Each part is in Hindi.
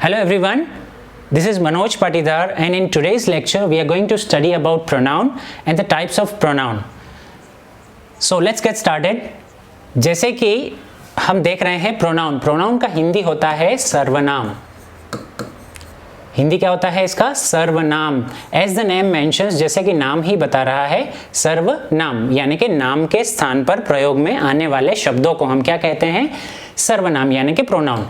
Hello everyone, this is Manoj Patidar and in today's lecture we are going to study about pronoun and the types of pronoun. So let's get started. जैसे कि हम देख रहे हैं प्रोनाउन का हिंदी होता है सर्वनाम। हिंदी क्या होता है इसका? सर्वनाम। एज द नेम मेंशंस, जैसे कि नाम ही बता रहा है, सर्वनाम यानी कि नाम के स्थान पर प्रयोग में आने वाले शब्दों को हम क्या कहते हैं? सर्वनाम यानी कि प्रोनाउन।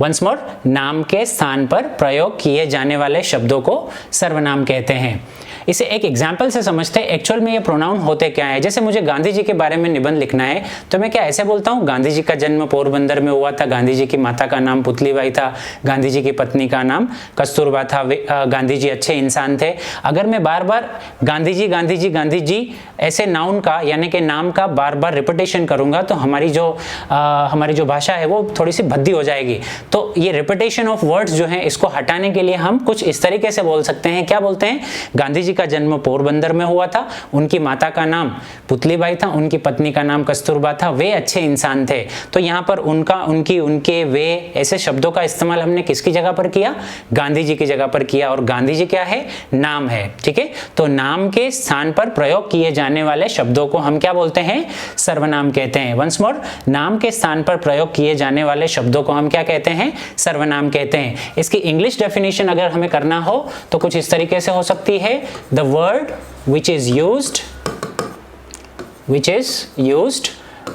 वंस मोर, नाम के स्थान पर प्रयोग किए जाने वाले शब्दों को सर्वनाम कहते हैं। इसे एक एग्जाम्पल से समझते हैं एक्चुअल में ये प्रोनाउन होते क्या है। जैसे मुझे गांधी जी के बारे में निबंध लिखना है तो मैं क्या ऐसे बोलता हूँ, गांधी जी का जन्म पोरबंदर में हुआ था, गांधी जी की माता का नाम पुतलीबाई था, गांधी जी की पत्नी का नाम कस्तूरबा था, गांधी जी अच्छे इंसान थे। अगर मैं बार बार गांधी जी गांधी जी गांधी जी ऐसे नाउन का यानी कि नाम का बार बार रिपीटेशन करूंगा तो हमारी जो भाषा है वो थोड़ी सी भद्दी हो जाएगी। तो ये रिपीटेशन ऑफ वर्ड्स जो है इसको हटाने के लिए हम कुछ इस तरीके से बोल सकते हैं। क्या बोलते हैं? गांधी जी का जन्म पोरबंदर में हुआ था, उनकी माता का नाम पुतलीबाई था, उनकी पत्नी का नाम कस्तूरबा था, वे अच्छे इंसान थे। तो यहाँ पर उनका, उनकी, उनके, वे ऐसे शब्दों का इस्तेमाल हमने किसकी जगह पर किया? गांधी जी की जगह पर किया। और गांधी जी क्या है? नाम है। ठीक है, तो नाम के स्थान पर प्रयोग किए जाने वाले शब्दों को हम क्या बोलते हैं? सर्वनाम कहते हैं। वंस मोर, नाम के स्थान पर प्रयोग किए जाने वाले शब्दों को हम क्या कहते हैं? सर्वनाम कहते हैं। इसकी इंग्लिश डेफिनेशन अगर हमें करना हो तो कुछ इस तरीके से हो सकती है। The word which is used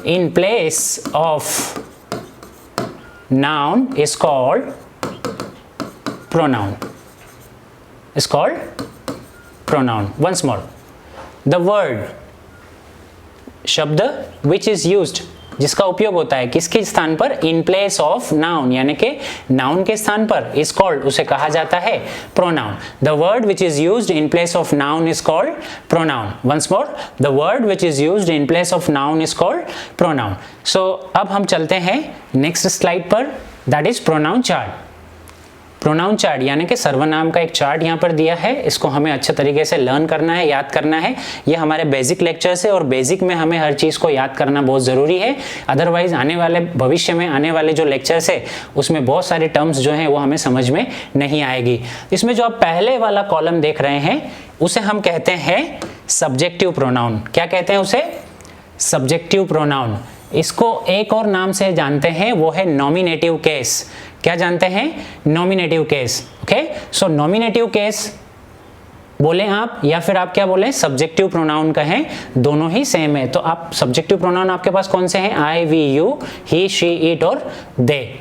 in place of noun is called pronoun. Once more, the word, शब्द which is used, जिसका उपयोग होता है किसके स्थान पर? इन प्लेस ऑफ नाउन यानी कि नाउन के स्थान पर, इज कॉल्ड, उसे कहा जाता है pronoun. The word which is used in place of noun is called pronoun. Once more, the word which is used in place of noun is called pronoun. So अब हम चलते हैं नेक्स्ट स्लाइड पर, that is pronoun chart. Pronoun chart यानी कि सर्वनाम का एक चार्ट यहाँ पर दिया है, इसको हमें अच्छे तरीके से लर्न करना है, याद करना है। ये हमारे बेसिक लेक्चर्स है और बेसिक में हमें हर चीज़ को याद करना बहुत ज़रूरी है। अदरवाइज आने वाले भविष्य में आने वाले जो लेक्चर्स है उसमें बहुत सारे टर्म्स जो हैं वो हमें समझ में नहीं आएगी। इसमें जो आप पहले वाला कॉलम देख रहे हैं उसे हम कहते हैं सब्जेक्टिव प्रोनाउन। क्या कहते हैं उसे? Subjective pronoun. इसको एक और नाम से जानते हैं, वो है नॉमिनेटिव केस। क्या जानते हैं? Nominative case. ओके, सो नॉमिनेटिव केस बोले आप या फिर आप क्या बोले? सब्जेक्टिव प्रोनाउन कहें, दोनों ही सेम है। तो आप सब्जेक्टिव प्रोनाउन आपके पास कौन से हैं? I, we, you, he, she, it और दे।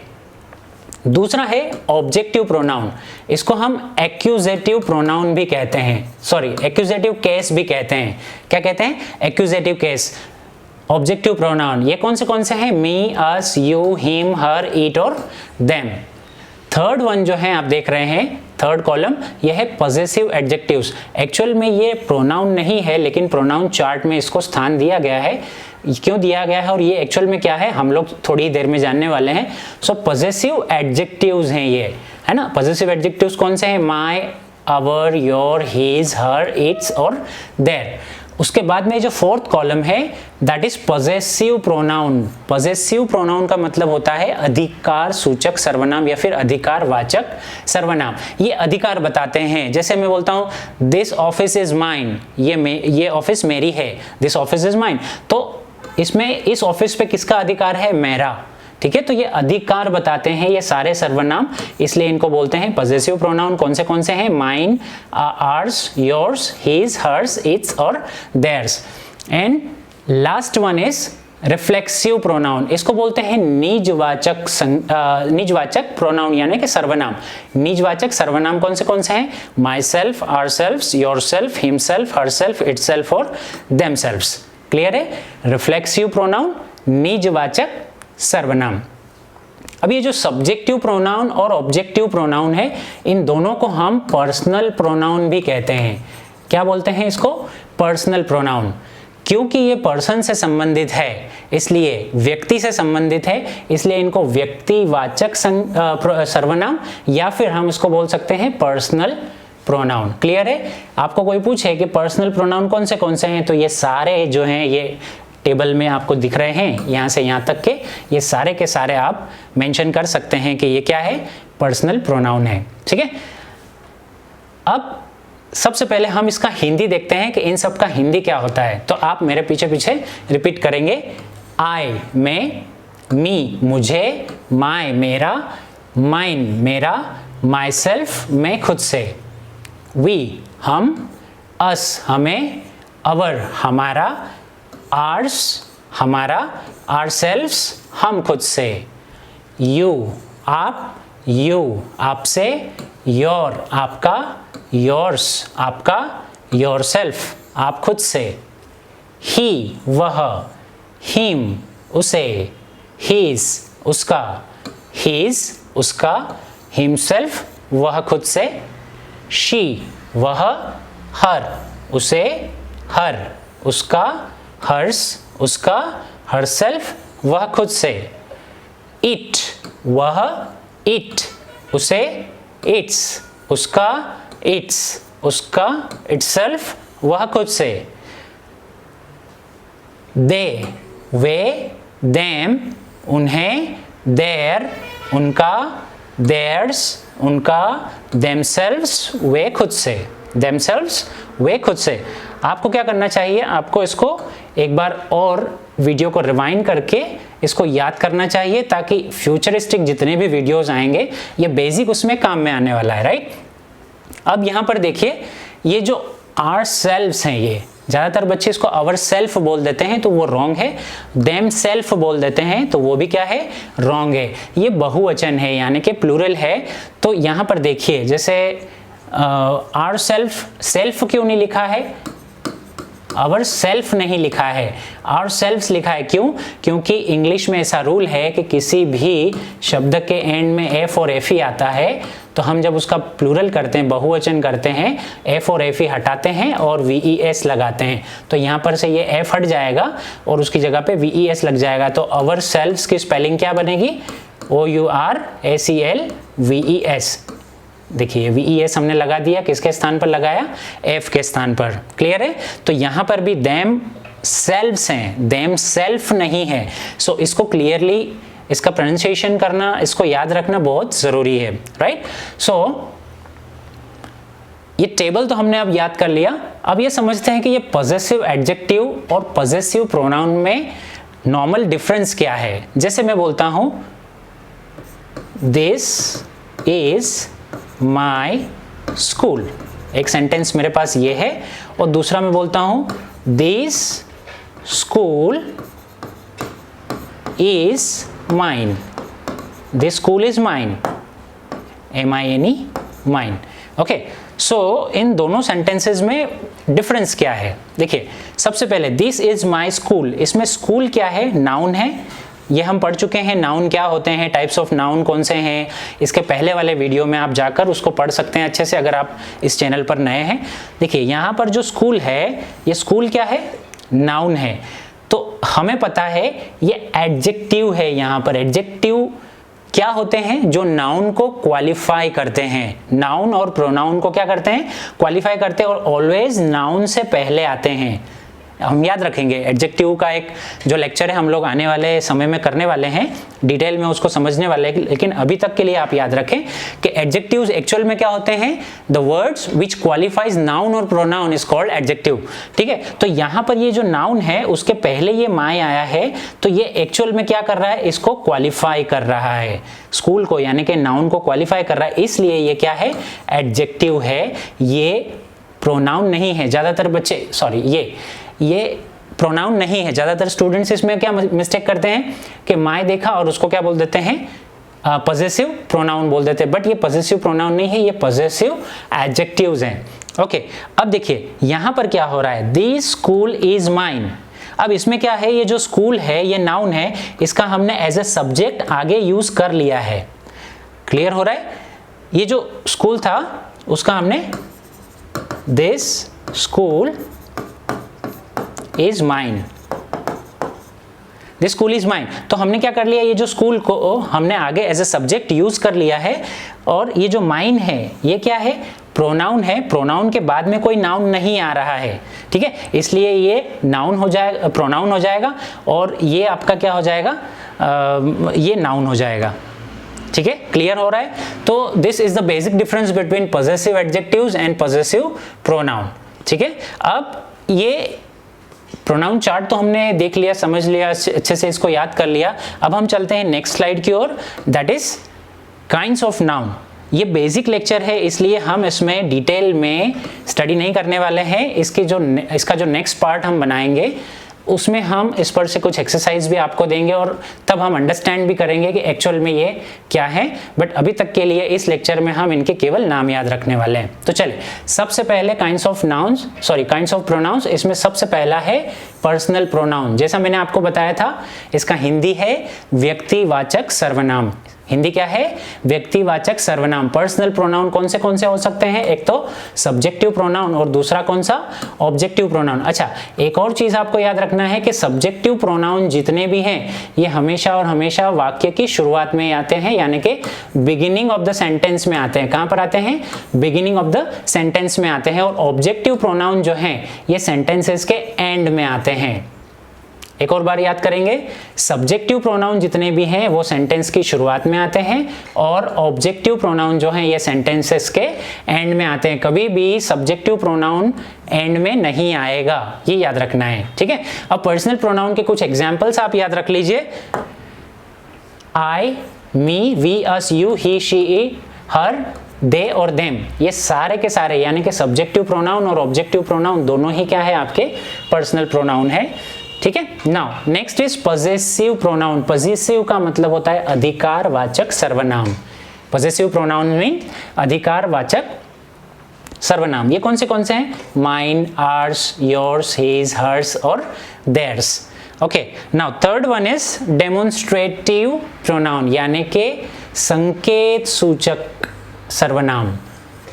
दूसरा है ऑब्जेक्टिव प्रोनाउन, इसको हम एक्यूजेटिव प्रोनाउन भी कहते हैं, सॉरी एक्यूजेटिव केस भी कहते हैं। क्या कहते हैं? Accusative case. ऑब्जेक्टिव प्रोनाउन ये कौन से हैं? मी, अस, यू, हिम, हर, इट और देम। थर्ड वन जो है आप देख रहे हैं, थर्ड कॉलम, ये है पॉजेसिव एडजेक्टिव्स। एक्चुअल में ये प्रोनाउन नहीं है लेकिन प्रोनाउन चार्ट में इसको स्थान दिया गया है। क्यों दिया गया है और ये एक्चुअल में क्या है हम लोग थोड़ी ही देर में जानने वाले हैं। सो पॉजेसिव एडजेक्टिव्स हैं ये, है ना। पॉजेसिव एडजेक्टिव्स कौन से हैं? My, our, your, his, her, its और देयर। उसके बाद में जो फोर्थ कॉलम है that is possessive pronoun. Possessive pronoun का मतलब होता है अधिकार सूचक सर्वनाम या फिर अधिकारवाचक सर्वनाम। ये अधिकार बताते हैं। जैसे मैं बोलता हूँ दिस ऑफिस इज माइन, ये ऑफिस मेरी है, दिस ऑफिस इज माइन। तो इसमें इस ऑफिस पे किसका अधिकार है? मेरा। ठीक है, तो ये अधिकार बताते हैं ये सारे सर्वनाम, इसलिए इनको बोलते हैं पॉजेसिव प्रोनाउन। कौन से हैं? Mine, ours, yours, his, hers, its और theirs. And last one is reflexive pronoun. इसको बोलते हैं निजवाचक प्रोनाउन यानी कि सर्वनाम। निजवाचक सर्वनाम कौन से हैं? Myself, ourself, yourself, himself, herself, itself और देम सेल्फ्स। क्लियर है? रिफ्लेक्सिव प्रोनाउन, निजवाचक सर्वनाम। अब ये जो सब्जेक्टिव प्रोनाउन और ऑब्जेक्टिव प्रोनाउन है, इन दोनों को हम पर्सनल प्रोनाउन भी कहते हैं। क्या बोलते हैं इसको? Personal pronoun. क्योंकि ये पर्सन से संबंधित है, इसलिए व्यक्ति से संबंधित है, इसलिए इनको व्यक्तिवाचक सर्वनाम या फिर हम इसको बोल सकते हैं पर्सनल प्रोनाउन। क्लियर है? आपको कोई पूछे कि पर्सनल प्रोनाउन कौन से हैं, तो ये सारे जो हैं ये टेबल में आपको दिख रहे हैं, यहाँ से यहाँ तक के ये सारे के सारे आप मेंशन कर सकते हैं कि ये क्या है? पर्सनल प्रोनाउन है। ठीक है, अब सबसे पहले हम इसका हिंदी देखते हैं कि इन सब का हिंदी क्या होता है। तो आप मेरे पीछे पीछे रिपीट करेंगे। आई मैं, मी मुझे, माई मेरा, माइन मेरा, माई सेल्फ मैं खुद से, वी हम, अस हमें, अवर हमारा, आर्स हमारा, आरसेल्व्स हम खुद से, यू आप, यू आपसे, योर आपका, योर्स आपका, योरसेल्फ आप खुद से, ही वह, हिम उसे, हीज उसका, हीज उसका, हिमसेल्फ वह खुद से, शी वह, हर उसे, हर उसका, हर्स उसका, हरसेल्फ वह खुद से, इट वह, इट उसे, इट्स उसका, इट्स उसका, इटसेल्फ वह खुद से, दे वे, देम उन्हें, देयर उनका, देयर्स उनका, देमसेल्व्स वे खुद से, देमसेल्व्स वे खुद से। आपको क्या करना चाहिए, आपको इसको एक बार और वीडियो को रिवाइंड करके इसको याद करना चाहिए, ताकि फ्यूचरिस्टिक जितने भी वीडियोस आएंगे ये बेसिक उसमें काम में आने वाला है। राइट, अब यहाँ पर देखिए, ये जो आर सेल्व्स हैं, ये ज़्यादातर बच्चे इसको आवर सेल्फ बोल देते हैं तो वो रॉन्ग है, देम सेल्फ बोल देते हैं तो वो भी क्या है, रॉन्ग है। ये बहुवचन है यानी कि प्लूरल है। तो यहाँ पर देखिए, जैसे आर सेल्फ, सेल्फ क्यों नहीं लिखा है, आवर सेल्फ नहीं लिखा है, आवर सेल्फ्स लिखा है। क्यों? क्योंकि इंग्लिश में ऐसा रूल है कि किसी भी शब्द के एंड में एफ और एफ ही आता है, तो हम जब उसका प्लूरल करते हैं, बहुवचन करते हैं, एफ और एफ ही हटाते हैं और VES लगाते हैं। तो यहाँ पर से ये एफ हट जाएगा और उसकी जगह पे VES लग जाएगा। तो आवर सेल्फ्स की स्पेलिंग क्या बनेगी, OURACLVES। देखिए VES हमने लगा दिया, किसके स्थान पर लगाया, एफ के स्थान पर। क्लियर है? तो यहाँ पर भी देम सेल्व्स हैं, देम सेल्फ नहीं है। सो इसको क्लियरली इसका प्रोनाउंसिएशन करना, इसको याद रखना बहुत जरूरी है। राइट, सो ये टेबल तो हमने अब याद कर लिया। अब ये समझते हैं कि ये पॉजेसिव एडजेक्टिव और पॉजेसिव प्रोनाउन में नॉर्मल डिफरेंस क्या है। जैसे मैं बोलता हूं दिस इज माई स्कूल, एक सेंटेंस मेरे पास ये है, और दूसरा मैं बोलता हूं this school is mine, this school is mine, MINE mine. Okay, so इन दोनों सेंटेंसेस में डिफरेंस क्या है। देखिए, सबसे पहले दिस इज माई स्कूल, इसमें स्कूल क्या है, नाउन है। ये हम पढ़ चुके हैं नाउन क्या होते हैं, टाइप्स ऑफ नाउन कौन से हैं। इसके पहले वाले वीडियो में आप जाकर उसको पढ़ सकते हैं अच्छे से, अगर आप इस चैनल पर नए हैं। देखिए यहाँ पर जो स्कूल है, ये स्कूल क्या है, नाउन है। तो हमें पता है ये एडजेक्टिव है। यहाँ पर एडजेक्टिव क्या होते हैं, जो नाउन को क्वालिफाई करते हैं। नाउन और प्रोनाउन को क्या करते हैं, क्वालिफाई करते हैं, और ऑलवेज नाउन से पहले आते हैं। हम याद रखेंगे, एडजेक्टिव का एक जो लेक्चर है हम लोग आने वाले समय में करने वाले हैं, डिटेल में उसको समझने वाले हैं। लेकिन अभी तक के लिए आप याद रखें कि एडजेक्टिव्स एक्चुअल में क्या होते हैं, the words which qualifies noun और प्रोनाउन इज कॉल्ड एडजेक्टिव। ठीक है, तो यहाँ पर ये जो नाउन है उसके पहले ये माई आया है, तो ये एक्चुअल में क्या कर रहा है, इसको क्वालिफाई कर रहा है, स्कूल को यानी कि नाउन को क्वालिफाई कर रहा है, इसलिए ये क्या है, एडजेक्टिव है, ये प्रोनाउन नहीं है। ज्यादातर बच्चे, सॉरी, ये प्रोनाउन नहीं है। ज़्यादातर स्टूडेंट्स इसमें क्या मिस्टेक करते हैं कि माय देखा और उसको क्या बोल देते हैं, पॉजेसिव प्रोनाउन बोल देते हैं। बट ये पॉजेसिव प्रोनाउन नहीं है, ये पॉजेसिव एडजेक्टिव्स हैं। ओके, अब देखिए यहाँ पर क्या हो रहा है, दिस स्कूल इज माइन। अब इसमें क्या है, ये जो स्कूल है ये नाउन है, इसका हमने एज ए सब्जेक्ट आगे यूज कर लिया है। क्लियर हो रहा है? ये जो स्कूल था उसका हमने this school is mine, this school is mine. तो हमने क्या कर लिया, ये जो स्कूल को हमने आगे एज ए सब्जेक्ट यूज कर लिया है, और ये जो माइन है ये क्या है, प्रोनाउन है। प्रोनाउन के बाद में कोई नाउन नहीं आ रहा है, ठीक है, इसलिए ये नाउन हो जाएगा, प्रोनाउन हो जाएगा, और ये आपका क्या हो जाएगा, ये नाउन हो जाएगा। ठीक है, क्लियर हो रहा है? तो this is the basic difference between possessive adjectives and possessive pronoun, ठीक है। अब ये प्रोनाउन चार्ट तो हमने देख लिया, समझ लिया, अच्छे से इसको याद कर लिया। अब हम चलते हैं नेक्स्ट स्लाइड की ओर, that is kinds of noun. ये बेसिक लेक्चर है, इसलिए हम इसमें डिटेल में स्टडी नहीं करने वाले हैं। इसका जो नेक्स्ट पार्ट हम बनाएंगे उसमें हम इस पर से कुछ एक्सरसाइज भी आपको देंगे और तब हम अंडरस्टैंड भी करेंगे कि एक्चुअल में ये क्या है। बट अभी तक के लिए इस लेक्चर में हम इनके केवल नाम याद रखने वाले हैं। तो चलिए, सबसे पहले काइंड्स ऑफ प्रोनाउंस। इसमें सबसे पहला है पर्सनल प्रोनाउन। जैसा मैंने आपको बताया था, इसका हिंदी है व्यक्तिवाचक सर्वनाम। हिंदी क्या है? व्यक्तिवाचक सर्वनाम। पर्सनल प्रोनाउन कौन से हो सकते हैं? एक तो सब्जेक्टिव प्रोनाउन और दूसरा कौन सा? Objective pronoun. अच्छा, एक और चीज आपको याद रखना है कि सब्जेक्टिव प्रोनाउन जितने भी हैं ये हमेशा और हमेशा वाक्य की शुरुआत में आते हैं, यानी कि बिगिनिंग ऑफ द सेंटेंस में आते हैं। कहां पर आते हैं? बिगिनिंग ऑफ द सेंटेंस में आते हैं। और ऑब्जेक्टिव प्रोनाउन जो हैं ये सेंटेंसेस के एंड में आते हैं। एक और बार याद करेंगे, सब्जेक्टिव प्रोनाउन जितने भी हैं वो सेंटेंस की शुरुआत में आते हैं और ऑब्जेक्टिव प्रोनाउन जो हैं ये सेंटेंसेस के एंड में आते हैं। कभी भी सब्जेक्टिव प्रोनाउन एंड में नहीं आएगा, ये याद रखना है, ठीक है। अब पर्सनल प्रोनाउन के कुछ एग्जांपल्स आप याद रख लीजिए। I, me, we, us, you, he, she, it, her, they और देम, ये सारे के सारे यानी कि सब्जेक्टिव प्रोनाउन और ऑब्जेक्टिव प्रोनाउन दोनों ही क्या है? आपके पर्सनल प्रोनाउन है, ठीक है। Now next is possessive pronoun. Possessive का मतलब होता है अधिकारवाचक सर्वनाम। पॉजेसिव प्रोनाउन मीन अधिकारवाचक सर्वनाम। ये कौन से हैं? Mine, ours, yours, his, hers और theirs. Okay, now third one is demonstrative pronoun, यानी कि संकेत सूचक सर्वनाम।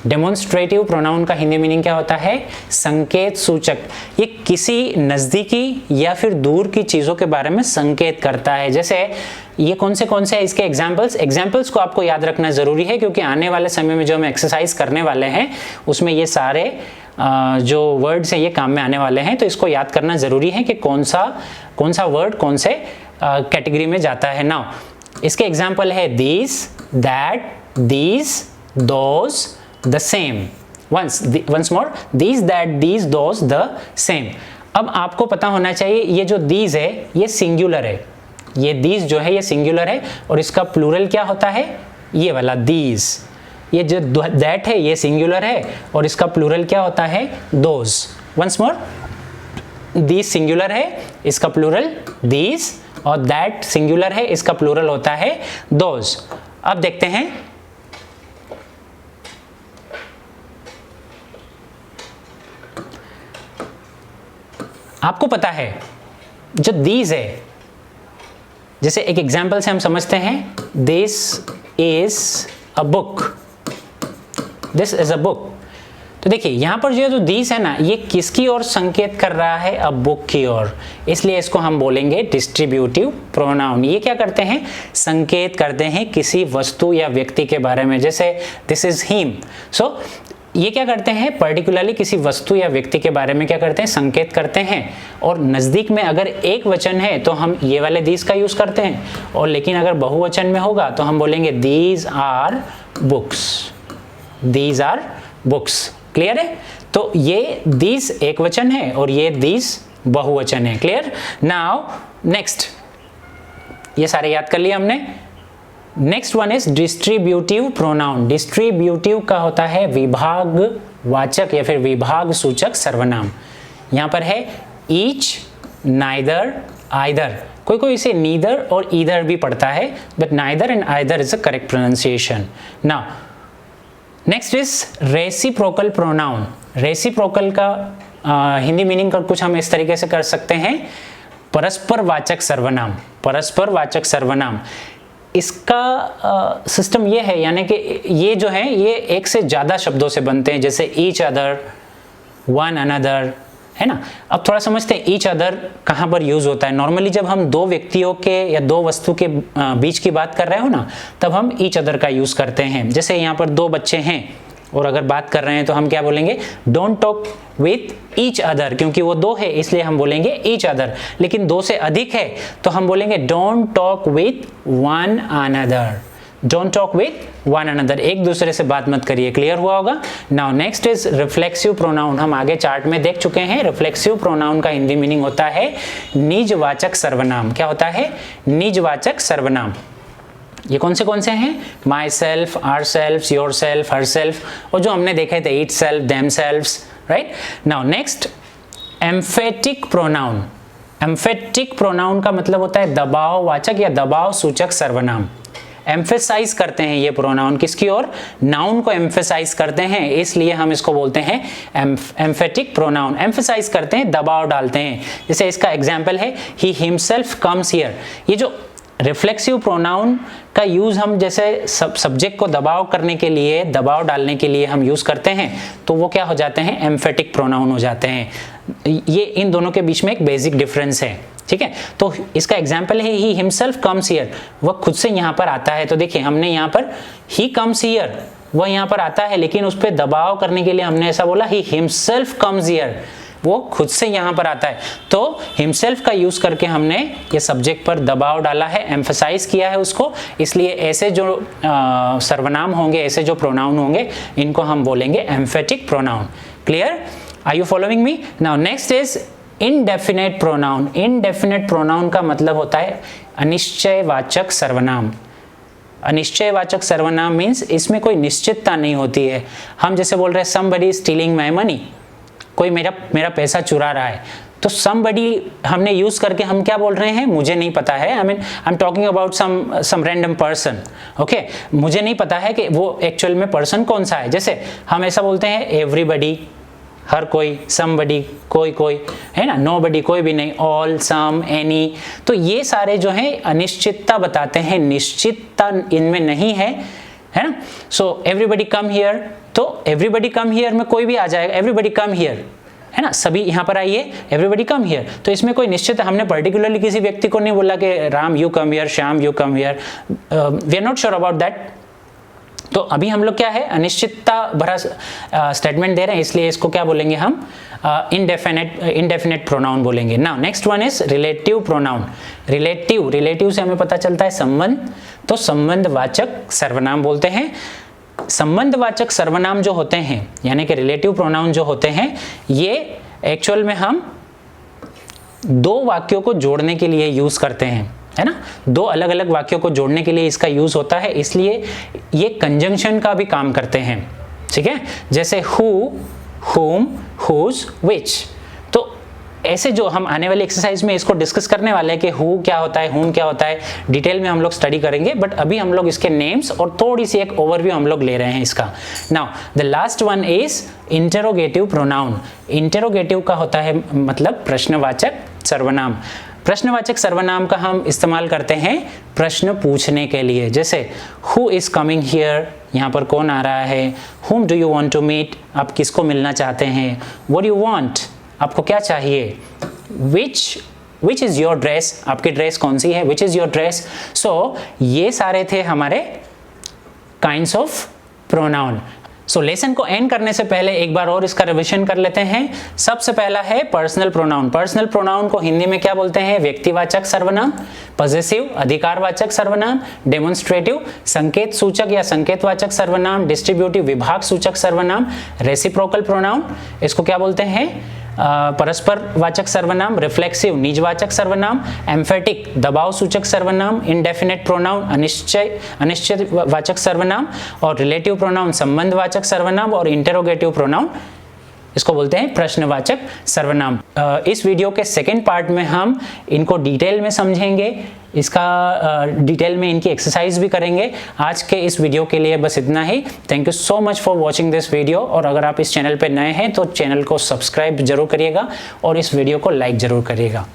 डेमोन्स्ट्रेटिव प्रोनाउन का हिंदी मीनिंग क्या होता है? संकेत सूचक। ये किसी नज़दीकी या फिर दूर की चीज़ों के बारे में संकेत करता है। जैसे ये कौन से इसके एग्जाम्पल्स को आपको याद रखना ज़रूरी है, क्योंकि आने वाले समय में जो हम एक्सरसाइज करने वाले हैं उसमें ये सारे जो वर्ड्स हैं ये काम में आने वाले हैं। तो इसको याद करना ज़रूरी है कि कौन सा वर्ड कौन से कैटेगरी में जाता है। नाउ इसके एग्जाम्पल है these, that, these, those, the same. once more, these, that, these, those, the same. अब आपको पता होना चाहिए ये जो these है ये सिंगुलर है, ये these जो है ये सिंगुलर है और इसका प्लूरल क्या होता है? ये वाला these। ये जो that है ये सिंगुलर है और इसका प्लूरल क्या होता है? those. once more, these singular है, इसका प्लूरल these, और that सिंगुलर है, इसका प्लूरल होता है those। अब देखते हैं, आपको पता है जो these है, जैसे एक एग्जाम्पल से हम समझते हैं this is a book, this is a book. तो देखिए यहां पर जो these है ना, ये किसकी ओर संकेत कर रहा है? अ बुक की ओर, इसलिए इसको हम बोलेंगे डिस्ट्रीब्यूटिव प्रोनाउन। ये क्या करते हैं? संकेत करते हैं किसी वस्तु या व्यक्ति के बारे में। जैसे दिस इज हिम, सो ये क्या करते हैं? पर्टिकुलरली किसी वस्तु या व्यक्ति के बारे में क्या करते हैं? संकेत करते हैं। और नज़दीक में अगर एक वचन है तो हम ये वाले दीज का यूज़ करते हैं, और लेकिन अगर बहुवचन में होगा तो हम बोलेंगे these are books, these are books. Clear है? तो ये दीज एक वचन है और ये दीज बहुवचन है। क्लियर? नाउ नेक्स्ट, ये सारे याद कर लिए हमने। Next one is distributive pronoun. Distributive का होता है विभागवाचक या फिर विभाग सूचक सर्वनाम। यहाँ पर है ईच, नाइदर, आइदर। कोई इसे नीदर और ईदर भी पढ़ता है, but neither and either is a correct pronunciation. Now next is reciprocal pronoun. Reciprocal का हिंदी मीनिंग का कुछ हम इस तरीके से कर सकते हैं, परस्परवाचक सर्वनाम। परस्परवाचक सर्वनाम, इसका सिस्टम ये है, यानी कि ये जो है ये एक से ज़्यादा शब्दों से बनते हैं, जैसे ईच अदर, वन अनदर, है ना। अब थोड़ा समझते हैं ईच अदर कहाँ पर यूज़ होता है। नॉर्मली जब हम दो व्यक्तियों के या दो वस्तु के बीच की बात कर रहे हो ना, तब हम ईच अदर का यूज़ करते हैं। जैसे यहाँ पर दो बच्चे हैं और अगर बात कर रहे हैं तो हम क्या बोलेंगे? Don't talk with each other, क्योंकि वो दो है इसलिए हम बोलेंगे ईच अदर। लेकिन दो से अधिक है तो हम बोलेंगे don't talk with one another. Don't talk with one another, एक दूसरे से बात मत करिए। क्लियर हुआ होगा। Now next is reflexive pronoun. हम आगे चार्ट में देख चुके हैं। रिफ्लेक्सिव प्रोनाउन का हिंदी मीनिंग होता है निजवाचक सर्वनाम। क्या होता है? निजवाचक सर्वनाम। ये कौन से हैं? Myself, ourself, yourself, herself, और जो हमने देखे थे itself, themselves, right. Now next emphatic pronoun. Emphatic pronoun का मतलब होता है दबाववाचक या दबाव सूचक सर्वनाम। एम्फेसाइज करते हैं ये प्रोनाउन किसकी ओर? नाउन को एम्फेसाइज करते हैं, इसलिए हम इसको बोलते हैं एम्फेटिक प्रोनाउन। एम्फेसाइज करते हैं, दबाव डालते हैं। जैसे इसका एग्जाम्पल है ही हिमसेल्फ कम्स हियर। ये जो रिफ्लेक्सिव प्रोनाउन का यूज हम जैसे सब्जेक्ट को दबाव करने के लिए, दबाव डालने के लिए हम यूज करते हैं, तो वो क्या हो जाते हैं? एम्फेटिक प्रोनाउन हो जाते हैं। ये इन दोनों के बीच में एक बेसिक डिफरेंस है, ठीक है। तो इसका एग्जाम्पल है ही हिमसेल्फ कम्स हियर, वह खुद से यहाँ पर आता है। तो देखिए हमने यहाँ पर ही कम्स हियर, वह यहाँ पर आता है, लेकिन उस पर दबाव करने के लिए हमने ऐसा बोला ही हिमसेल्फ कम्स हियर, वो खुद से यहाँ पर आता है। तो हिमसेल्फ का यूज करके हमने ये सब्जेक्ट पर दबाव डाला है, एम्फसाइज किया है उसको, इसलिए ऐसे जो सर्वनाम होंगे, ऐसे जो प्रोनाउन होंगे, इनको हम बोलेंगे emphatic pronoun. Clear? Are you following me? Now next is indefinite pronoun. Indefinite pronoun का मतलब होता है अनिश्चयवाचक सर्वनाम। अनिश्चयवाचक सर्वनाम मीन्स इसमें कोई निश्चितता नहीं होती है। हम जैसे बोल रहे हैं somebody is stealing my money, कोई मेरा पैसा चुरा रहा है, तो somebody हमने यूज करके हम क्या बोल रहे हैं? मुझे नहीं पता है। I am talking about some random person, okay. मुझे नहीं पता है कि वो एक्चुअल में पर्सन कौन सा है। जैसे हम ऐसा बोलते हैं एवरीबडी, हर कोई, समबडी, कोई है ना, नोबडी, कोई भी नहीं, ऑल, सम, एनी। तो ये सारे जो हैं अनिश्चितता बताते हैं, निश्चितता इनमें नहीं है ना। सो एवरीबडी कम हियर, तो एवरीबडी कम हियर में कोई भी आ जाएगा, एवरीबडी कम हियर, है ना, सभी यहाँ पर आइए, एवरीबडी कम हियर। तो इसमें कोई निश्चित, हमने पर्टिकुलरली किसी व्यक्ति को नहीं बोला कि Ram you come here, Shyam you come here, we are not sure about that. तो अभी हम लोग क्या है, अनिश्चितता भरा स्टेटमेंट दे रहे हैं, इसलिए इसको क्या बोलेंगे हम? इंडेफिनेट प्रोनाउन बोलेंगे। Now next one is relative pronoun. Relative से हमें पता चलता है संबंध, तो संबंधवाचक सर्वनाम बोलते हैं। संबंधवाचक सर्वनाम जो होते हैं, यानी कि रिलेटिव प्रोनाउन जो होते हैं, ये एक्चुअल में हम दो वाक्यों को जोड़ने के लिए यूज करते हैं, है ना। दो अलग अलग वाक्यों को जोड़ने के लिए इसका यूज होता है, इसलिए ये कंजंक्शन का भी काम करते हैं, ठीक है। जैसे हु, whom, whose, which। तो ऐसे जो हम आने वाली एक्सरसाइज में इसको डिस्कस करने वाले हैं कि हु क्या होता है, whom क्या होता है, डिटेल में हम लोग स्टडी करेंगे, बट अभी हम लोग इसके नेम्स और थोड़ी सी एक ओवरव्यू हम लोग ले रहे हैं इसका। Now the last one is interrogative pronoun. Interrogative का होता है मतलब प्रश्नवाचक सर्वनाम। प्रश्नवाचक सर्वनाम का हम इस्तेमाल करते हैं प्रश्न पूछने के लिए। जैसे हु इज कमिंग हियर, यहाँ पर कौन आ रहा है। whom do you want to meet, आप किसको मिलना चाहते हैं। what do you want, आपको क्या चाहिए। which is your dress, आपकी ड्रेस कौन सी है। which is your dress। so ये सारे थे हमारे kinds of pronoun। So lesson को एंड करने से पहले एक बार और इसका रिविजन कर लेते हैं। सबसे पहला है पर्सनल प्रोनाउन। पर्सनल प्रोनाउन को हिंदी में क्या बोलते हैं? व्यक्तिवाचक सर्वनाम, पॉजेसिव अधिकारवाचक सर्वनाम, डेमोन्स्ट्रेटिव संकेत सूचक या संकेतवाचक सर्वनाम, डिस्ट्रीब्यूटिव विभाग सूचक सर्वनाम, रेसिप्रोकल प्रोनाउन, इसको क्या बोलते हैं? परस्पर वाचक सर्वनाम, रिफ्लेक्सिव निजवाचक सर्वनाम, एम्फेटिक दबाव सूचक सर्वनाम, इंडेफिनेट प्रोनाउन अनिश्चित वाचक सर्वनाम, और रिलेटिव प्रोनाउन संबंधवाचक सर्वनाम, और इंटेरोगेटिव प्रोनाउन इसको बोलते हैं प्रश्नवाचक सर्वनाम। इस वीडियो के सेकेंड पार्ट में हम इनको डिटेल में समझेंगे, इसका डिटेल में इनकी एक्सरसाइज भी करेंगे। आज के इस वीडियो के लिए बस इतना ही। Thank you so much for watching this video, और अगर आप इस चैनल पर नए हैं तो चैनल को सब्सक्राइब जरूर करिएगा और इस वीडियो को लाइक जरूर करिएगा।